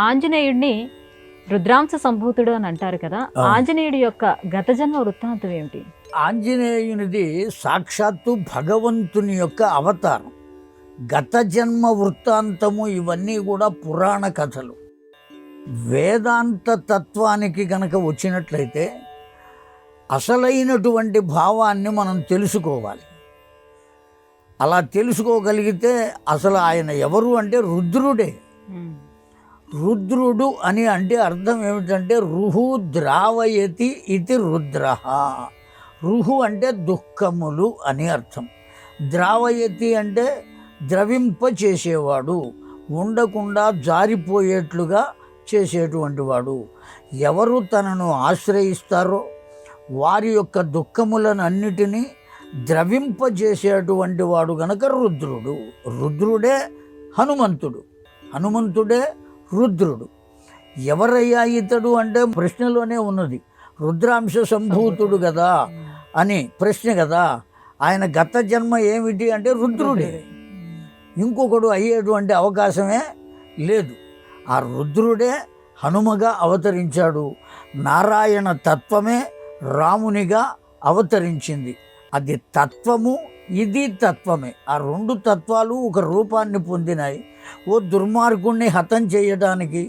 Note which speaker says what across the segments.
Speaker 1: ఆంజనేయుడిని రుద్రాంశ సంభూతుడు అని అంటారు కదా. ఆంజనేయుడి యొక్క గత జన్మ వృత్తాంతం ఏమిటి?
Speaker 2: ఆంజనేయునిది సాక్షాత్తు భగవంతుని యొక్క అవతారం. గత జన్మ వృత్తాంతము ఇవన్నీ కూడా పురాణ కథలు. వేదాంత తత్వానికి గనక వచ్చినట్లయితే అసలైనటువంటి భావాన్ని మనం తెలుసుకోవాలి. అలా తెలుసుకోగలిగితే అసలు ఆయన ఎవరు అంటే రుద్రుడే. రుద్రుడు అని అంటే అర్థం ఏమిటంటే రుహు ద్రావయతి ఇది రుద్ర. రుహు అంటే దుఃఖములు అని అర్థం. ద్రావయతి అంటే ద్రవింప చేసేవాడు, ఉండకుండా జారిపోయేట్లుగా చేసేటువంటి వాడు. ఎవరు తనను ఆశ్రయిస్తారో వారి యొక్క దుఃఖములను అన్నిటినీ ద్రవింపజేసేటువంటి వాడు గనక రుద్రుడు. రుద్రుడే హనుమంతుడు, హనుమంతుడే రుద్రుడు. ఎవరయ్యా ఇతడు అంటే ప్రశ్నలోనే ఉన్నది. రుద్రాంశ సంభూతుడు కదా అని ప్రశ్న కదా. ఆయన గత జన్మ ఏమిటి అంటే రుద్రుడే. ఇంకొకడు అయ్యేటువంటి అవకాశమే లేదు. ఆ రుద్రుడే హనుమగా అవతరించాడు. నారాయణ తత్వమే రామునిగా అవతరించింది. అది తత్వము, ఇది తత్వమే. ఆ రెండు తత్వాలు ఒక రూపాన్ని పొందినాయి. ఓ దుర్మార్గుణ్ణి హతం చేయడానికి,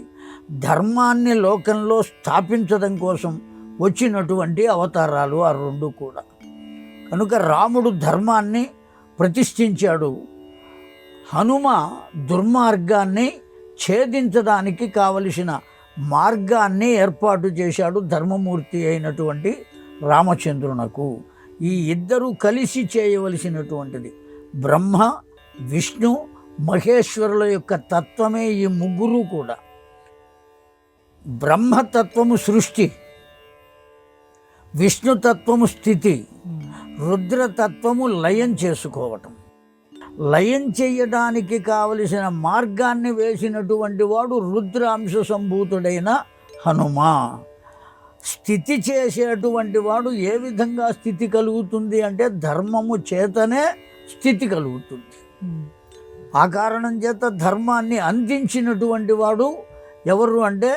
Speaker 2: ధర్మాన్ని లోకంలో స్థాపించడం కోసం వచ్చినటువంటి అవతారాలు ఆ రెండు కూడా. కనుక రాముడు ధర్మాన్ని ప్రతిష్ఠించాడు, హనుమ దుర్మార్గాన్ని ఛేదించడానికి కావలసిన మార్గాన్ని ఏర్పాటు చేశాడు ధర్మమూర్తి అయినటువంటి రామచంద్రునకు. ఈ ఇద్దరూ కలిసి చేయవలసినటువంటిది. బ్రహ్మ, విష్ణు, మహేశ్వరుల యొక్క తత్వమే ఈ ముగ్గురు కూడా. బ్రహ్మతత్వము సృష్టి, విష్ణుతత్వము స్థితి, రుద్రతత్వము లయం చేసుకోవటం. లయం చేయడానికి కావలసిన మార్గాన్ని వేసినటువంటి వాడు రుద్రాంశ సంభూతుడైన హనుమ. స్థితి చేసేటువంటి వాడు ఏ విధంగా స్థితి కలుగుతుంది అంటే ధర్మము చేతనే స్థితి కలుగుతుంది. ఆ కారణం చేత ధర్మాన్ని అందించినటువంటి వాడు ఎవరు అంటే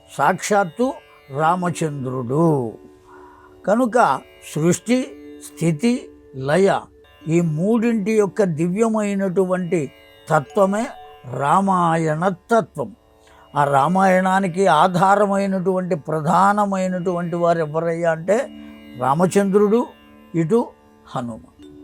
Speaker 2: సాక్షాత్తు రామచంద్రుడు. కనుక సృష్టి, స్థితి, లయ ఈ మూడింటి యొక్క దివ్యమైనటువంటి తత్వమే రామాయణ తత్వం. ఆ రామాయణానికి ఆధారమైనటువంటి ప్రధానమైనటువంటి వారు ఎవరయ్యా అంటే రామచంద్రుడు, ఇటు హనుమ.